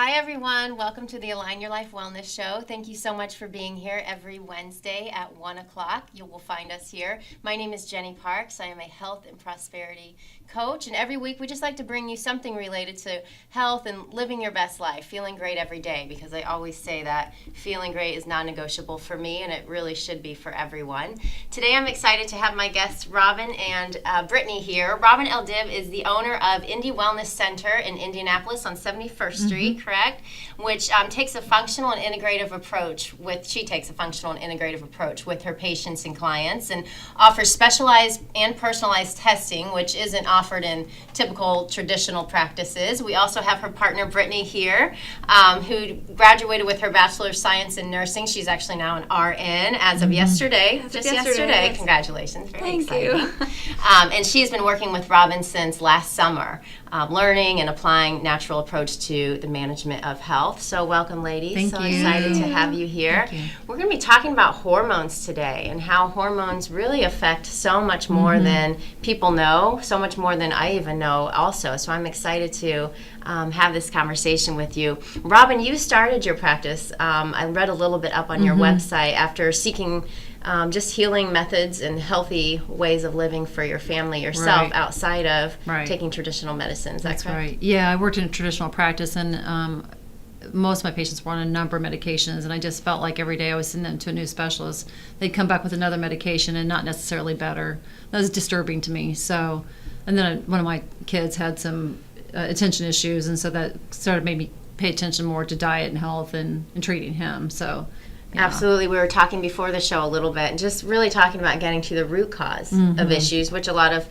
Hi, everyone. Welcome to the Align Your Life Wellness Show. Thank you so much for being here every Wednesday at 1 o'clock. You will find us here. My name is Jenny Parks. I am a health and prosperity coach, and every week we just like to bring you something related to health and living your best life, feeling great every day, because I always say that feeling great is non-negotiable for me, and it really should be for everyone. Today I'm excited to have my guests Robin and Brittany here. Robin Eldiv is the owner of Indie Wellness Center in Indianapolis on 71st Street, correct? Which takes a functional and integrative approach she takes a functional and integrative approach with her patients and clients, and offers specialized and personalized testing, which isn't offered in typical traditional practices. We also have her partner Brittany here, who graduated with her Bachelor of Science in Nursing. She's actually now an RN as of yesterday. Just yesterday. Congratulations. Very exciting. Thank you. And she's been working with Robin since last summer, learning and applying natural approach to the management of health. So welcome, ladies. Thank so you. excited to have you here. Thank you. We're going to be talking about hormones today and how hormones really affect so much more than people know, so much more than I even know also. So I'm excited to have this conversation with you. Robin, you started your practice, I read a little bit up on your website, after seeking just healing methods and healthy ways of living for your family, yourself, outside of taking traditional medicines. That's correct? right. Yeah, I worked in a traditional practice, and most of my patients were on a number of medications, and I just felt like every day I was sending them to a new specialist, they'd come back with another medication and not necessarily better. That was disturbing to me. So, and then one of my kids had some attention issues, and so that started made me pay attention more to diet and health and treating him. So. Yeah. Absolutely. We were talking before the show a little bit, and just really talking about getting to the root cause of issues, which a lot of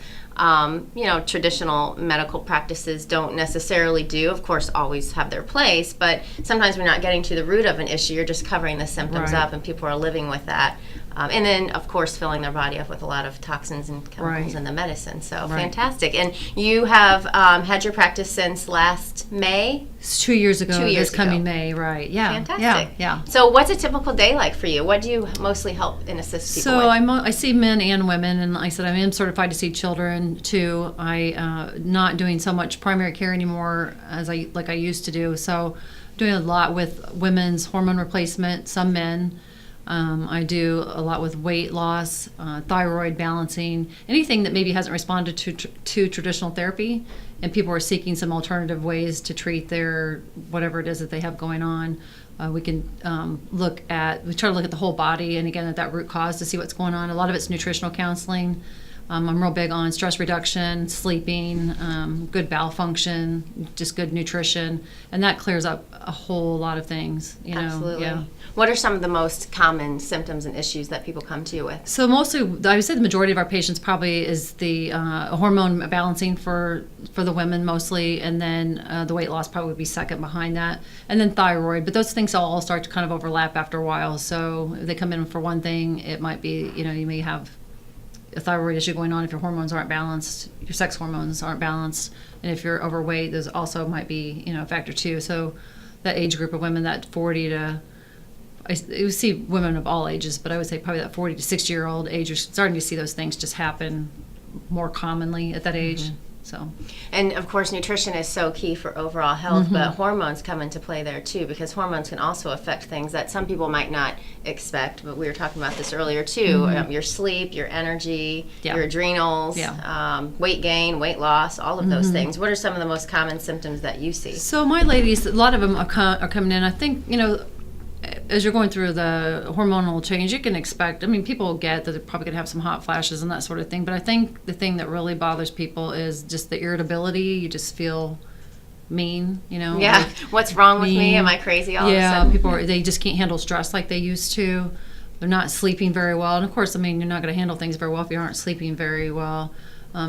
traditional medical practices don't necessarily do. Of course, always have their place, but sometimes we're not getting to the root of an issue. You're just covering the symptoms up, and people are living with that. And then, of course, filling their body up with a lot of toxins and chemicals in the medicine. So fantastic. And you have had your practice since last May? It's 2 years ago. This coming May, right. Yeah. Fantastic. Yeah. So what's a typical day like for you? What do you mostly help and assist people So with? I see men and women, and like I said, I am certified to see children too. I not doing so much primary care anymore as I used to do. So doing a lot with women's hormone replacement, some men. I do a lot with weight loss, thyroid balancing, anything that maybe hasn't responded to traditional therapy, and people are seeking some alternative ways to treat their whatever it is that they have going on. We can we try to look at the whole body, and again at that root cause to see what's going on. A lot of it's nutritional counseling. I'm real big on stress reduction, sleeping, good bowel function, just good nutrition, and that clears up a whole lot of things. Absolutely. Yeah. What are some of the most common symptoms and issues that people come to you with? So mostly, I would say the majority of our patients probably is the hormone balancing for the women mostly, and then the weight loss probably would be second behind that, and then thyroid. But those things all start to kind of overlap after a while. So if they come in for one thing, it might be, you may have a thyroid issue going on if your hormones aren't balanced, your sex hormones aren't balanced, and if you're overweight, those also might be, a factor too. So that age group of women, that 40 to, I see women of all ages, but I would say probably that 40 to 60-year-old age, you're starting to see those things just happen more commonly at that age. So, and of course, nutrition is so key for overall health, but hormones come into play there too, because hormones can also affect things that some people might not expect. But we were talking about this earlier too: your sleep, your energy, your adrenals, weight gain, weight loss, all of those things. What are some of the most common symptoms that you see? So my ladies, a lot of them are coming in. I think as you're going through the hormonal change, you can expect, people get that they're probably going to have some hot flashes and that sort of thing. But I think the thing that really bothers people is just the irritability. You just feel mean, Yeah. What's wrong with me? Am I crazy all of a sudden? Yeah, people, they just can't handle stress like they used to. They're not sleeping very well. And of course, you're not going to handle things very well if you aren't sleeping very well.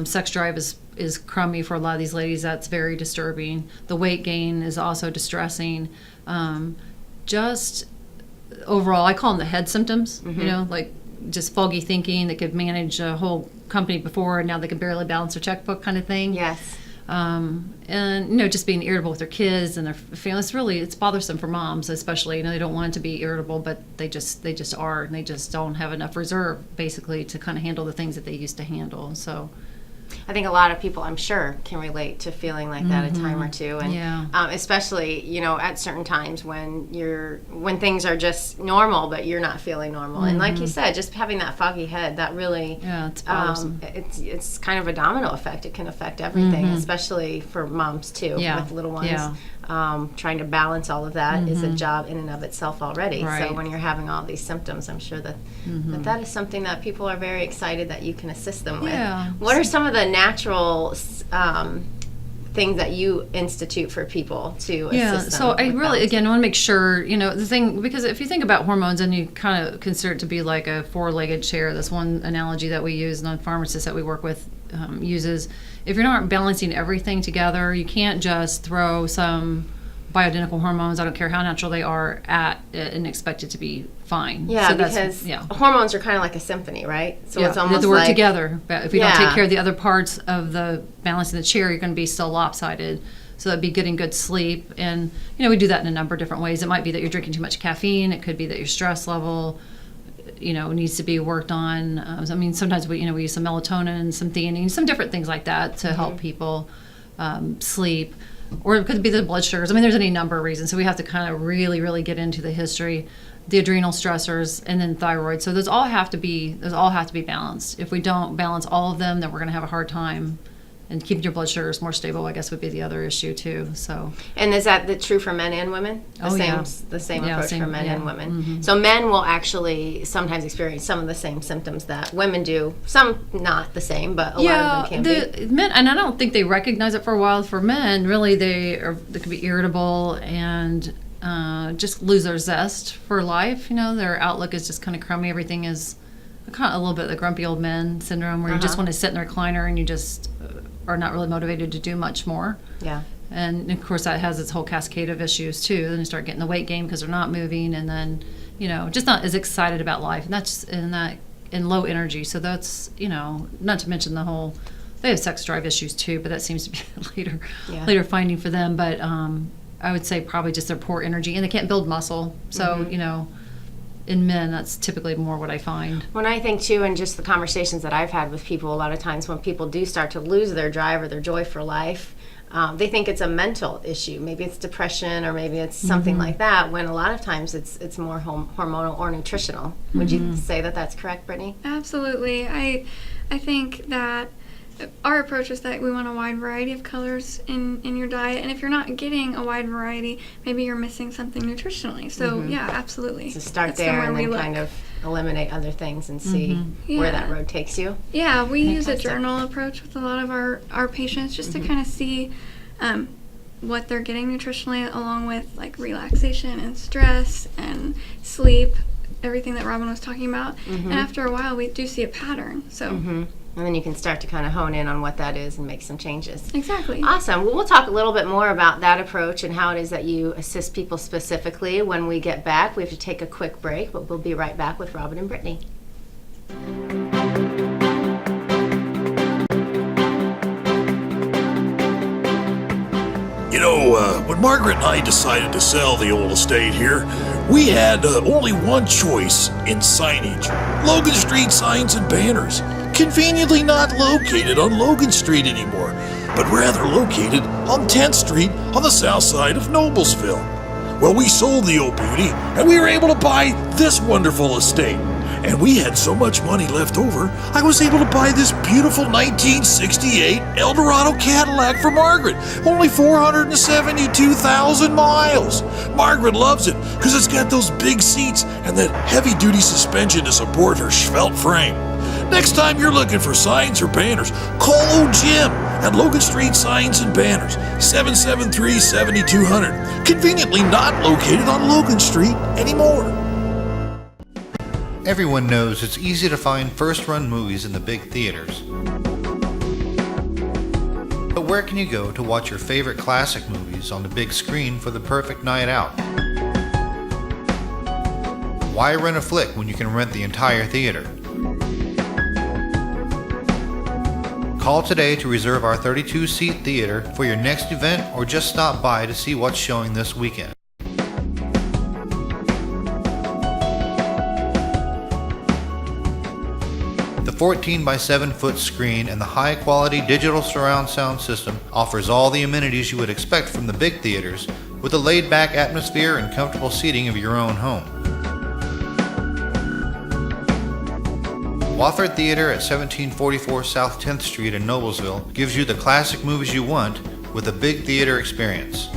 Sex drive is crummy for a lot of these ladies. That's very disturbing. The weight gain is also distressing. Just overall, I call them the head symptoms, like just foggy thinking that could manage a whole company before, and now they can barely balance their checkbook kind of thing. Yes. And, just being irritable with their kids and their families. It's bothersome for moms, especially. They don't want to be irritable, but they just are, and they just don't have enough reserve, basically, to kind of handle the things that they used to handle. So. I think a lot of people, I'm sure, can relate to feeling like that a time or two, and especially, you know, at certain times when things are just normal, but you're not feeling normal. And like you said, just having that foggy head, that really, it's bothersome. It's kind of a domino effect. It can affect everything, especially for moms too, with little ones. Trying to balance all of that is a job in and of itself already. So when you're having all these symptoms, I'm sure that that is something that people are very excited that you can assist them with. What are some of the natural things that you institute for people to assist them? So I really, again, want to make sure, you know, the thing, because if you think about hormones and you kind of consider it to be like a four-legged chair, that's one analogy that we use, non-pharmacists that we work with uses. If you're not balancing everything together, you can't just throw some bioidentical hormones, I don't care how natural they are, at it and expect it to be fine. Yeah, so because hormones are kind of like a symphony, right? So it's almost they have to work together. But if you don't take care of the other parts of the balance in the chair, you're going to be still lopsided. So that'd be getting good sleep. And, you know, we do that in a number of different ways. It might be that you're drinking too much caffeine. It could be that your stress level, you know, needs to be worked on. I mean, sometimes we use some melatonin, some theanine, some different things like that to help people sleep. Or it could be the blood sugars. I mean, there's any number of reasons. So we have to kind of really, really get into the history, the adrenal stressors, and then thyroid. So those all have to be balanced. If we don't balance all of them, then we're going to have a hard time. And keeping your blood sugars more stable, I guess, would be the other issue too. So. And is that true for men and women? The same approach for men and women. So men will actually sometimes experience some of the same symptoms that women do. Some not the same, but a lot of them can be. Men, and I don't think they recognize it for a while. For men, really, they can be irritable and just lose their zest for life. You know, their outlook is just kind of crummy. Everything is kind of a little bit of the grumpy old men syndrome, where you just want to sit in the recliner and you just are not really motivated to do much more. Yeah. And of course that has its whole cascade of issues too. Then you start getting the weight gain because they're not moving, and then, you know, just not as excited about life. And that's in low energy. So that's, you know, not to mention they have sex drive issues too, but that seems to be later finding for them. But I would say probably just their poor energy, and they can't build muscle. So, you know, in men, that's typically more what I find. When I think too, and just the conversations that I've had with people, a lot of times when people do start to lose their drive or their joy for life, they think it's a mental issue. Maybe it's depression, or maybe it's something like that, when a lot of times it's more hormonal or nutritional. Would you say that that's correct, Brittany? Absolutely. I think that our approach is that we want a wide variety of colors in your diet, and if you're not getting a wide variety, maybe you're missing something nutritionally. So yeah, absolutely. So start there and then kind of eliminate other things and see where that road takes you. Yeah, we use a journal approach with a lot of our patients, just to kind of see what they're getting nutritionally, along with like relaxation and stress and sleep, everything that Robin was talking about. And after a while, we do see a pattern. So. And then you can start to kind of hone in on what that is and make some changes. Exactly. Awesome. Well, we'll talk a little bit more about that approach and how it is that you assist people specifically when we get back. We have to take a quick break, but we'll be right back with Robin and Brittany. You know, when Margaret and I decided to sell the old estate here, we had only one choice in signage: Logan Street Signs and Banners. Conveniently not located on Logan Street anymore, but rather located on 10th Street on the south side of Noblesville. Well, we sold the old beauty, and we were able to buy this wonderful estate. And we had so much money left over, I was able to buy this beautiful 1968 Eldorado Cadillac for Margaret. Only 472,000 miles. Margaret loves it because it's got those big seats and that heavy-duty suspension to support her svelte frame. Next time you're looking for signs or banners, call old Jim at Logan Street Signs and Banners, 773-7200. Conveniently not located on Logan Street anymore. Everyone knows it's easy to find first-run movies in the big theaters. But where can you go to watch your favorite classic movies on the big screen for the perfect night out? Why rent a flick when you can rent the entire theater? Call today to reserve our 32-seat theater for your next event, or just stop by to see what's showing this weekend. The 14 by 7 foot screen and the high quality digital surround sound system offers all the amenities you would expect from the big theaters, with a laid back atmosphere and comfortable seating of your own home. Wofford Theater at 1744 South 10th Street in Noblesville gives you the classic movies you want with a big theater experience.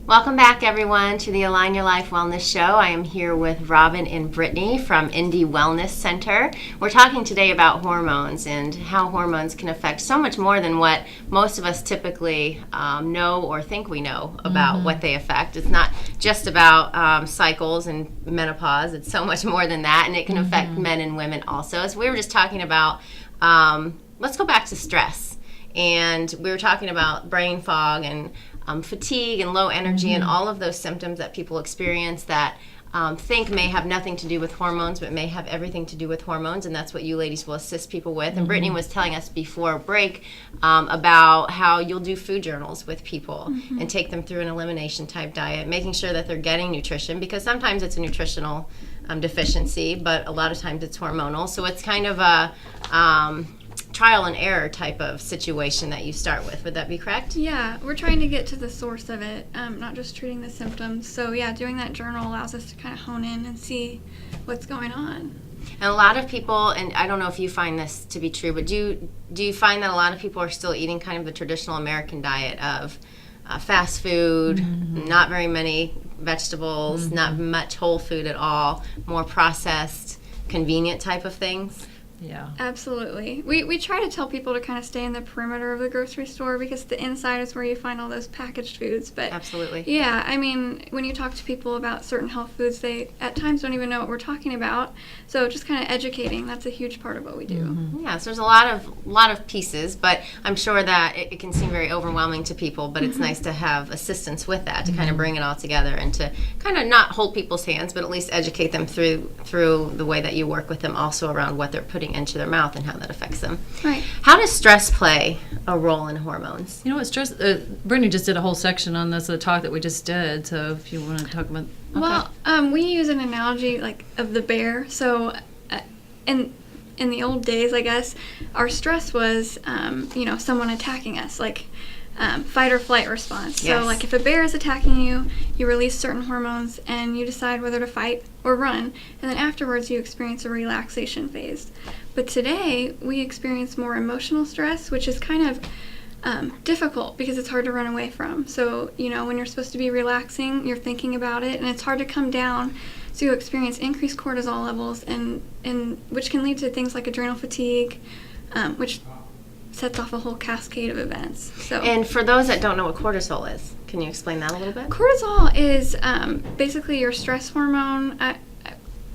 Welcome back, everyone, to the Align Your Life Wellness Show. I am here with Robin and Brittany from Indy Wellness Center. We're talking today about hormones and how hormones can affect so much more than what most of us typically know or think we know about what they affect. It's not just about cycles and menopause. It's so much more than that, and it can affect men and women also. As we were just talking about, let's go back to stress. And we were talking about brain fog and fatigue and low energy and all of those symptoms that people experience that think may have nothing to do with hormones, but may have everything to do with hormones, and that's what you ladies will assist people with. And Brittany was telling us before break about how you'll do food journals with people and take them through an elimination type diet, making sure that they're getting nutrition, because sometimes it's a nutritional deficiency, but a lot of times it's hormonal. So it's kind of a trial and error type of situation that you start with. Would that be correct? Yeah, we're trying to get to the source of it, not just treating the symptoms. So yeah, doing that journal allows us to kind of hone in and see what's going on. And a lot of people, and I don't know if you find this to be true, but do you find that a lot of people are still eating kind of the traditional American diet of fast food, not very many vegetables, not much whole food at all, more processed, convenient type of things? Yeah. Absolutely. We try to tell people to kind of stay in the perimeter of the grocery store, because the inside is where you find all those packaged foods. But Absolutely. yeah, I mean, when you talk to people about certain health foods, they at times don't even know what we're talking about. So just kind of educating, that's a huge part of what we do. Yeah, so there's a lot of pieces, but I'm sure that it can seem very overwhelming to people, but it's nice to have assistance with that, to kind of bring it all together and to kind of not hold people's hands, but at least educate them through the way that you work with them also around what they're putting into their mouth and how that affects them. Right. How does stress play a role in hormones? You know what, stress, Brittany just did a whole section on this, the talk that we just did, so if you want to talk about. Okay. Well, we use an analogy like of the bear. So in the old days, I guess, our stress was, someone attacking us, like fight or flight response. Yes. So like if a bear is attacking you, you release certain hormones and you decide whether to fight or run, and then afterwards you experience a relaxation phase. But today we experience more emotional stress, which is kind of difficult because it's hard to run away from. So, when you're supposed to be relaxing, you're thinking about it, and it's hard to come down. So you experience increased cortisol levels, and which can lead to things like adrenal fatigue, which sets off a whole cascade of events. So, And for those that don't know what cortisol is, can you explain that a little bit? cortisol is basically your stress hormone.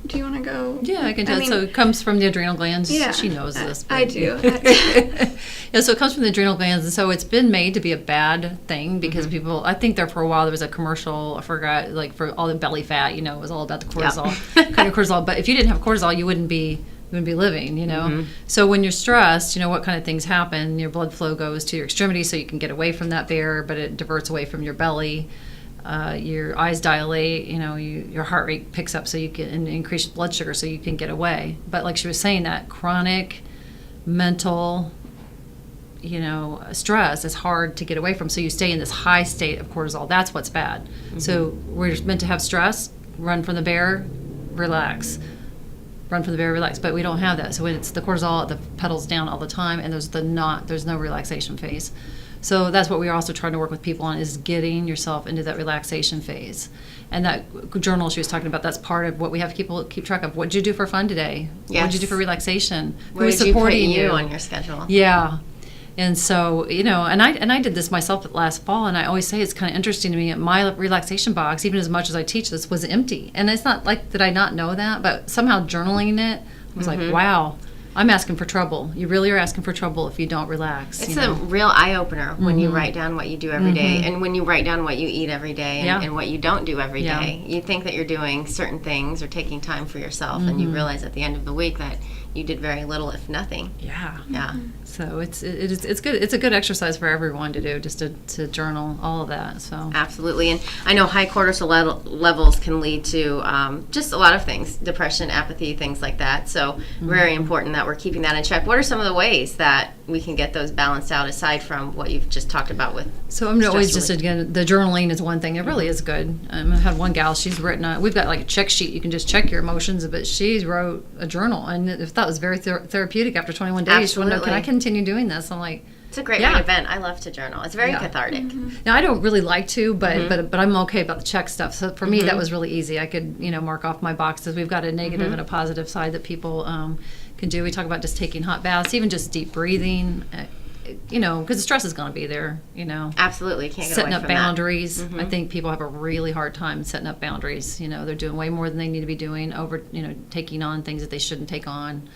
Do you want to go? Yeah, I can tell. So it comes from the adrenal glands. Yeah, She knows this. I do. Yeah, so it comes from the adrenal glands, and so it's been made to be a bad thing because people, I think there for a while there was a commercial, I forgot, like for all the belly fat, it was all about the cortisol, kind of cortisol. But if you didn't have cortisol, you wouldn't be living, So when you're stressed, what kind of things happen? Your blood flow goes to your extremities so you can get away from that bear, but it diverts away from your belly. Your eyes dilate, your heart rate picks up so you can increase blood sugar so you can get away. But like she was saying, that chronic mental, stress is hard to get away from. So you stay in this high state of cortisol. That's what's bad. So we're meant to have stress, run from the bear, relax. Run from the bear, relax. But we don't have that. So it's the cortisol, the pedals down all the time, and there's no relaxation phase. So that's what we're also trying to work with people on, is getting yourself into that relaxation phase. And that journal she was talking about, that's part of what we have people keep track of. What did you do for fun today? Yes. What did you do for relaxation? Where Who's did you put supporting you on your schedule? Yeah. And so, and I did this myself last fall, and I always say it's kind of interesting to me, my relaxation box, even as much as I teach this, was empty. And it's not like, did I not know that? But somehow journaling it, I was like, wow. I'm asking for trouble. You really are asking for trouble if you don't relax. It's you know? a real eye-opener when you write down what you do every day, and when you write down what you eat every day, and what you don't do every day. You think that you're doing certain things or taking time for yourself, and you realize at the end of the week that you did very little, if nothing. Yeah. So it's good. It's a good exercise for everyone to do, just to journal all of that. So Absolutely. And I know high cortisol levels can lead to just a lot of things, depression, apathy, things like that. So very important that we're keeping that in check. What are some of the ways that we can get those balanced out aside from what you've just talked about with So I'm always stress just, relief? again, the journaling is one thing. It really is good. I had one gal, she's written, we've got like a check sheet. You can just check your emotions, but she wrote a journal, and I thought it was very therapeutic after 21 days. She wanted to know, can I continue doing this? I'm like, It's a great way to vent. I love to journal. It's very cathartic. now I don't really like to, but I'm okay about the check stuff. So for me, that was really easy. I could, mark off my boxes. We've got a negative and a positive side that people can do. We talk about just taking hot baths, even just deep breathing, because the stress is going to be there, Absolutely. Can't get Setting away up from boundaries. that. I think people have a really hard time setting up boundaries. They're doing way more than they need to be doing, taking on things that they shouldn't take on.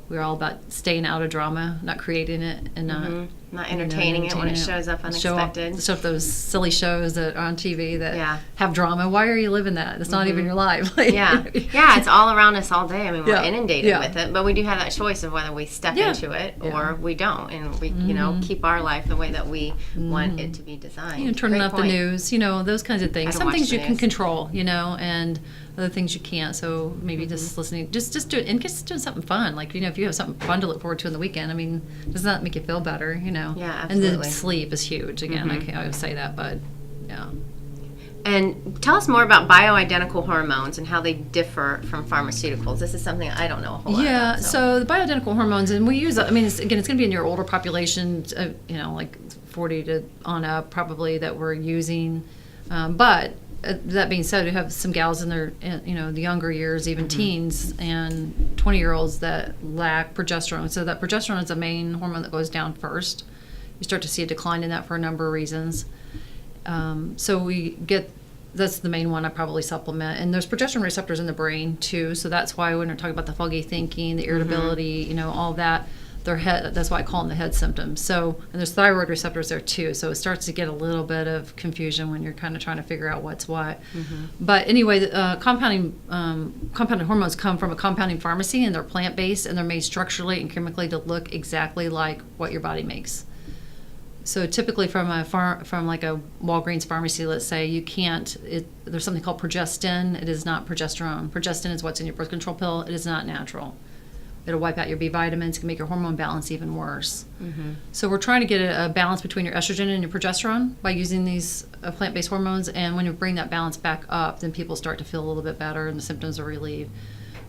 We're all about staying out of drama, not creating it, and not entertaining it when it shows up unexpected. Show up those silly shows that are on TV that Yeah. have drama. Why are you living that? It's not even your life. Yeah, it's all around us all day. I mean, we're Yeah. inundated Yeah. with it, but we do have that choice of whether we step into it or we don't, and we, keep our life the way that we want it to be designed. Turning Great off point. the news, those kinds of things. don't Some watch things the you can news. control, and other things you can't. So maybe just listening, just do it, and just doing something fun. Like, if you have something fun to look forward to in the weekend, I mean, does that make you feel better, Yeah, And then absolutely. sleep is huge. Again, I always say that, but yeah. And tell us more about bioidentical hormones and how they differ from pharmaceuticals. This is something I don't know a whole lot Yeah, about. so the bioidentical hormones, and we use, it's going to be in your older population, like 40 to on up probably that we're using. But that being said, we have some gals in their, the younger years, even teens and 20-year-olds that lack progesterone. So that progesterone is the main hormone that goes down first. You start to see a decline in that for a number of reasons. So that's the main one I probably supplement. And there's progesterone receptors in the brain too. So that's why when we're talking about the foggy thinking, the irritability, all that, that's why I call them the head symptoms. So, and there's thyroid receptors there too. So it starts to get a little bit of confusion when you're kind of trying to figure out what's what. But anyway, compounded hormones come from a compounding pharmacy, and they're plant-based, and they're made structurally and chemically to look exactly like what your body makes. So typically from like a Walgreens pharmacy, let's say, there's something called progestin. It is not progesterone. Progestin is what's in your birth control pill. It is not natural. It'll wipe out your B vitamins, can make your hormone balance even worse. So we're trying to get a balance between your estrogen and your progesterone by using these plant-based hormones. And when you bring that balance back up, then people start to feel a little bit better and the symptoms are relieved.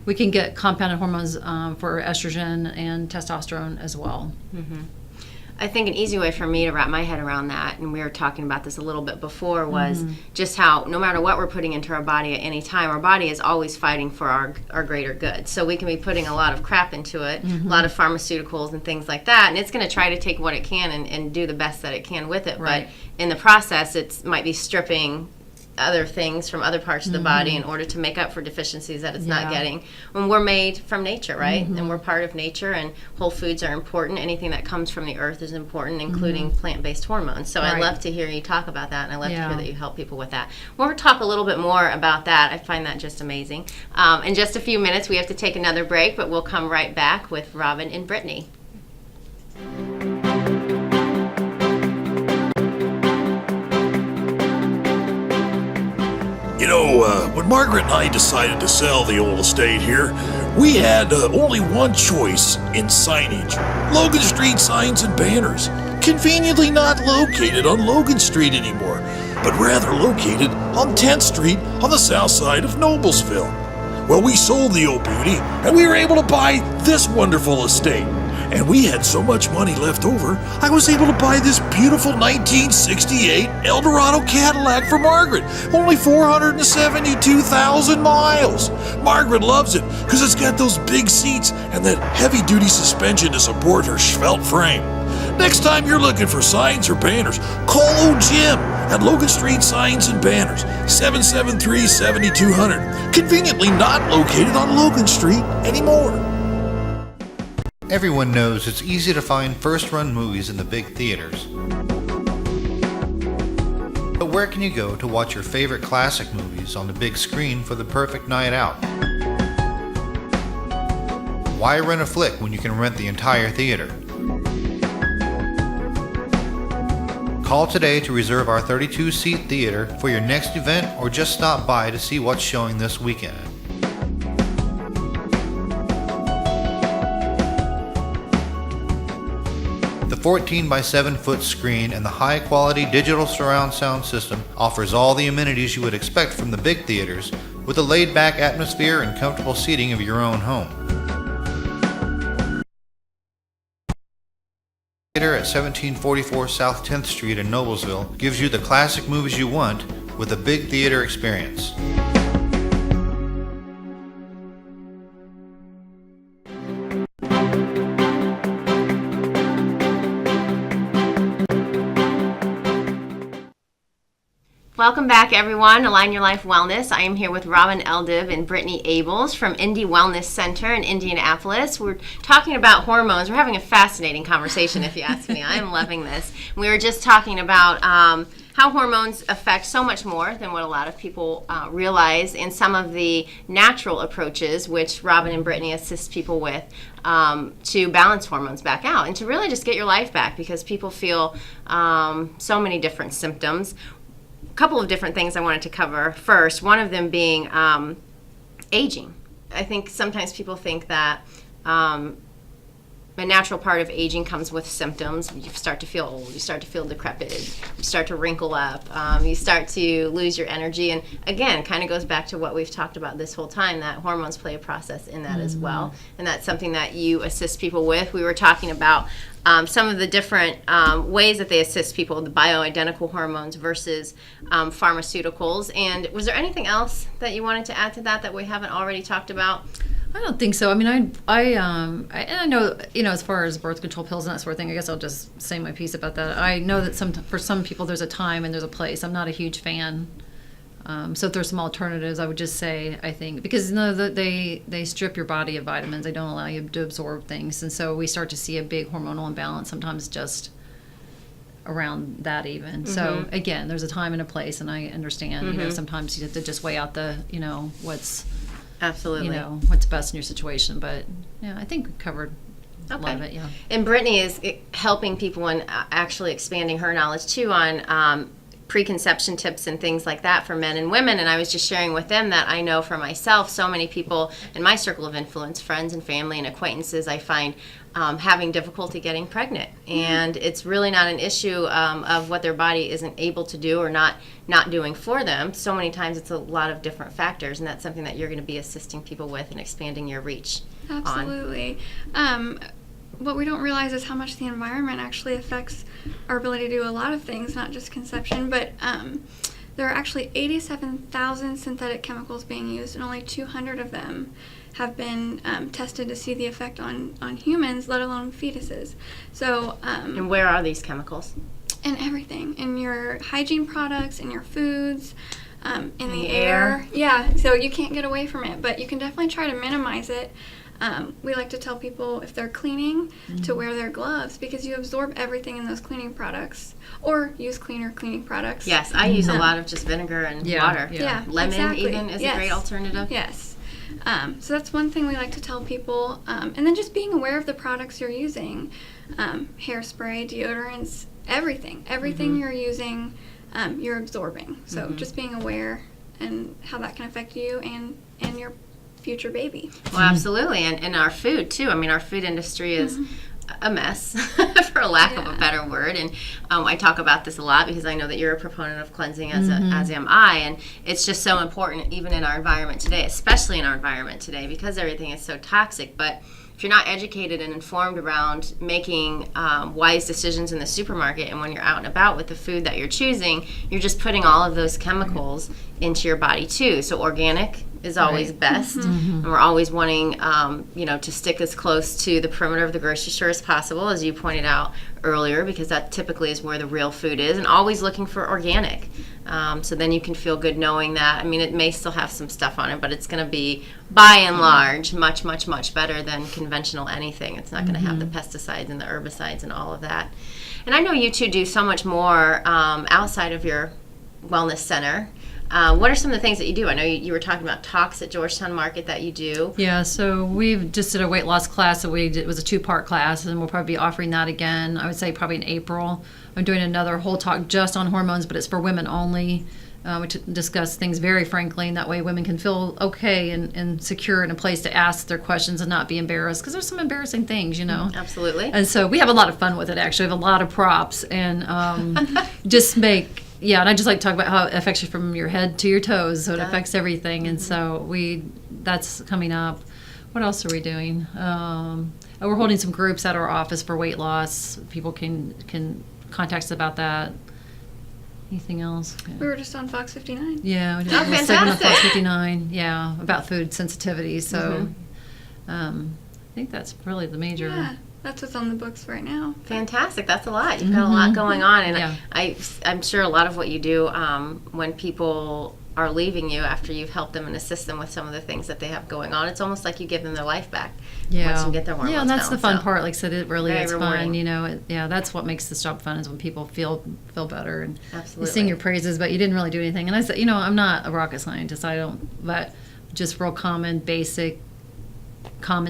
We can get compounded hormones for estrogen and testosterone as well. I think an easy way for me to wrap my head around that, and we were talking about this a little bit before, was just how no matter what we're putting into our body at any time, our body is always fighting for our greater good. So we can be putting a lot of crap into it, a lot of pharmaceuticals and things like that, and it's going to try to take what it can and do the best that it can with it. Right. But in the process, it might be stripping other things from other parts of the body in order to make up for deficiencies that it's not getting. When we're made from nature, right? And we're part of nature, and whole foods are important. Anything that comes from the earth is important, including plant-based hormones. So I Right. love to hear you talk about that, and I love to Yeah. hear that you help people with that. We'll talk a little bit more about that. I find that just amazing. In just a few minutes, we have to take another break, but we'll come right back with Robin and Brittany. When Margaret and I decided to sell the old estate here, we had only one choice in signage: Logan Street signs and banners. Conveniently not located on Logan Street anymore, but rather located on 10th Street on the south side of Noblesville. Well, we sold the old beauty, and we were able to buy this wonderful estate. And we had so much money left over, I was able to buy this beautiful 1968 Eldorado Cadillac for Margaret. Only 472,000 miles. Margaret loves it because it's got those big seats and that heavy-duty suspension to support her svelte frame. Next time you're looking for signs or banners, call old Jim at Logan Street Signs and Banners, 773-7200. Conveniently not located on Logan Street anymore. Everyone knows it's easy to find first-run movies in the big theaters. But where can you go to watch your favorite classic movies on the big screen for the perfect night out? Why rent a flick when you can rent the entire theater? Call today to reserve our 32-seat theater for your next event, or just stop by to see what's showing this weekend. The 14 by 7 foot screen and the high quality digital surround sound system offers all the amenities you would expect from the big theaters, with a laid back atmosphere and comfortable seating of your own home. Theater at 1744 South 10th Street in Noblesville gives you the classic movies you want with a big theater experience. Welcome back, everyone. Align Your Life Wellness. I am here with Robin Eldiv and Brittany Abels from Indy Wellness Center in Indianapolis. We're talking about hormones. We're having a fascinating conversation, if you ask me. I am loving this. We were just talking about how hormones affect so much more than what a lot of people realize, and some of the natural approaches, which Robin and Brittany assist people with, to balance hormones back out and to really just get your life back, because people feel so many different symptoms. Couple of different things I wanted to cover. First, one of them being aging. I think sometimes people think that a natural part of aging comes with symptoms. You start to feel old, you start to feel decrepit, you start to wrinkle up, you start to lose your energy. And again, kind of goes back to what we've talked about this whole time, that hormones play a process in that as well. And that's something that you assist people with. We were talking about some of the different ways that they assist people, the bioidentical hormones versus pharmaceuticals. And was there anything else that you wanted to add to that we haven't already talked about? I don't think so. I mean, I know, as far as birth control pills and that sort of thing, I guess I'll just say my piece about that. I know that for some people there's a time and there's a place. I'm not a huge fan. So if there's some alternatives, I would just say, I think, because they strip your body of vitamins. They don't allow you to absorb things. And so we start to see a big hormonal imbalance sometimes just around that even. So again, there's a time and a place, and I understand, sometimes you have to just weigh out the, what's absolutely, what's best in your situation. But yeah, I think we covered a lot of it. Yeah. And Brittany is helping people and actually expanding her knowledge too on preconception tips and things like that for men and women. And I was just sharing with them that I know for myself, so many people in my circle of influence, friends and family and acquaintances, I find having difficulty getting pregnant. And it's really not an issue of what their body isn't able to do or not doing for them. So many times it's a lot of different factors, and that's something that you're going to be assisting people with and expanding your reach on. Absolutely. What we don't realize is how much the environment actually affects our ability to do a lot of things, not just conception, but there are actually 87,000 synthetic chemicals being used, and only 200 of them have been tested to see the effect on humans, let alone fetuses. So, and where are these chemicals? In everything. In your hygiene products, in your foods, in the air. Yeah, so you can't get away from it, but you can definitely try to minimize it. We like to tell people, if they're cleaning, to wear their gloves, because you absorb everything in those cleaning products, or use cleaner cleaning products. Yes, I use a lot of just vinegar and water. Yeah, lemon exactly. even is a great alternative. Yes. So that's one thing we like to tell people. And then just being aware of the products you're using. Hairspray, deodorants, everything you're using, you're absorbing. So just being aware and how that can affect you and your future baby. Well, absolutely. And our food too. I mean, our food industry is a mess, for a lack of a better word. And I talk about this a lot because I know that you're a proponent of cleansing, as am I. And it's just so important, even in our environment today, especially in our environment today, because everything is so toxic. But if you're not educated and informed around making wise decisions in the supermarket, and when you're out and about with the food that you're choosing, you're just putting all of those chemicals into your body too. So organic is always best, and we're always wanting, to stick as close to the perimeter of the grocery store as possible, as you pointed out earlier, because that typically is where the real food is, and always looking for organic. So then you can feel good knowing that. I mean, it may still have some stuff on it, but it's going to be, by and large, much, much, much better than conventional anything. It's not going to have the pesticides and the herbicides and all of that. And I know you two do so much more outside of your wellness center. What are some of the things that you do? I know you were talking about talks at Georgetown Market that you do. Yeah, so we've just did a weight loss class that we did. It was a 2-part class, and we'll probably be offering that again, I would say probably in April. I'm doing another whole talk just on hormones, but it's for women only. We discuss things very frankly, and that way women can feel okay and secure in a place to ask their questions and not be embarrassed, because there's some embarrassing things, Absolutely. And so we have a lot of fun with it, actually. We have a lot of props, and and I just like to talk about how it affects you from your head to your toes, so it affects everything. And so that's coming up. What else are we doing? We're holding some groups at our office for weight loss. People can contact us about that. Anything else? We were just on Fox 59. Yeah, we did Oh, a little segment on fantastic. Fox 59. Yeah, about food sensitivity. So I think that's really the major. Yeah, that's what's on the books right now. Fantastic. That's a lot. You've got a lot going on. And Yeah. I'm sure a lot of what you do when people are leaving you after you've helped them and assist them with some of the things that they have going on, it's almost like you give them their life back once you get their hormones and that's the balanced fun out. part. Like I said, it really Very is rewarding. fun. That's what makes this job fun, is when people feel better and Absolutely. you sing your praises, but you didn't really do anything. And I said, I'm not a rocket scientist. But just real common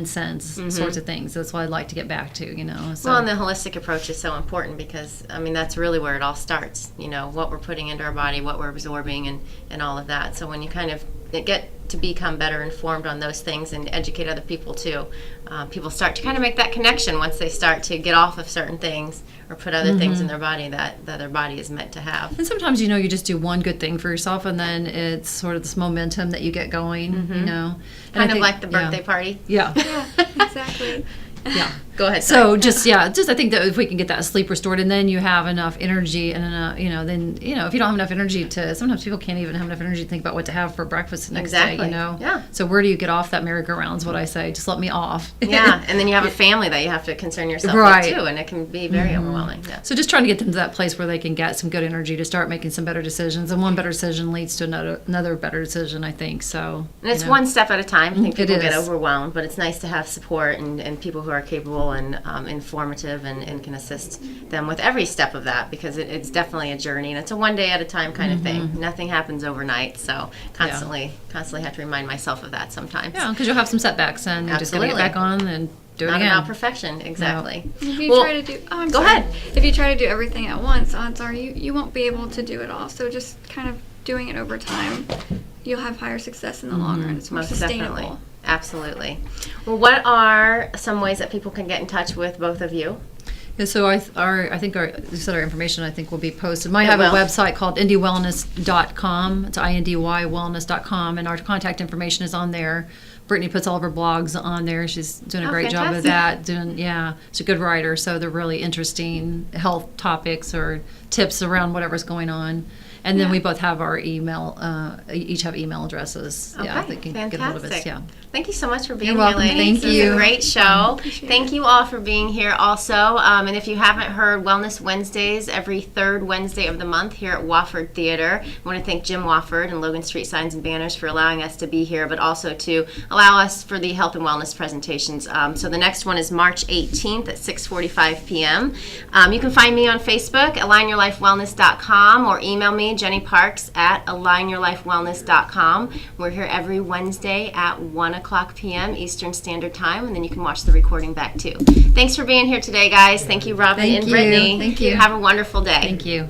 sense sorts of things. That's what I'd like to get back to, So. Well, and the holistic approach is so important, because that's really where it all starts. What we're putting into our body, what we're absorbing, and all of that. So when you kind of get to become better informed on those things and educate other people too, people start to kind of make that connection once they start to get off of certain things or put other things in their body that their body is meant to have. And sometimes, you just do one good thing for yourself, and then it's sort of this momentum that you get going, And Kind I of think- like the birthday party. Yeah. Yeah, exactly. Yeah. Go ahead. So I think that if we can get that sleep restored, and then you have enough energy and enough, then if you don't have enough energy sometimes people can't even have enough energy to think about what to have for breakfast the next Exactly. day, Yeah. So where do you get off that merry-go-round is what I say. Just let me off. Yeah, and then you have a family that you have to concern yourself Right. with too, and it can be very overwhelming. Yeah. So just trying to get them to that place where they can get some good energy to start making some better decisions, and one better decision leads to another better decision, I think. So And it's one step at a time. I think It people get is. overwhelmed, but it's nice to have support and people who are capable and informative and can assist them with every step of that, because it's definitely a journey, and it's a one day at a time kind of thing. Nothing happens overnight, so constantly have to remind myself of that sometimes. Yeah, because you'll have some setbacks, and you just got to get Absolutely. back on and do it Not again. about perfection, exactly. If you Well, try to do, go ahead. If you try to do everything at once, odds are you won't be able to do it all. So just kind of doing it over time, you'll have higher success in the long run. It's more Most sustainable. definitely. Absolutely. Well, what are some ways that people can get in touch with both of you? Yeah, so you said our information, I think, will be posted. Might It have a will. website called indywellness.com. It's indywellness.com, and our contact information is on there. Brittany puts all of her blogs on there. She's doing a great job of that. She's a good writer, so they're really interesting health topics or tips around whatever's going on. And then we both have our email, each have email addresses. Okay, They can get a hold of us. fantastic. Yeah. Thank you so much for being You're welcome. here, ladies. Thank This was you. a great show. Appreciate Thank you all for being here also. And if you haven't heard, Wellness Wednesdays, every third Wednesday of the month here at Wofford Theater. I want to thank Jim Wofford and Logan Street Signs and Banners for allowing us to be here, but also to allow us for the health and wellness presentations. So the next one is March 18th at 6:45 p.m. You can find me on Facebook, alignyourlifewellness.com, or email me, Jenny Parks, at alignyourlifewellness.com. We're here every Wednesday at 1 o'clock p.m. Eastern Standard Time, and then you can watch the recording back too. Thanks for being here today, guys. Thank you, Robin Thank and you. Brittany. Thank you. Have a wonderful day. Thank you.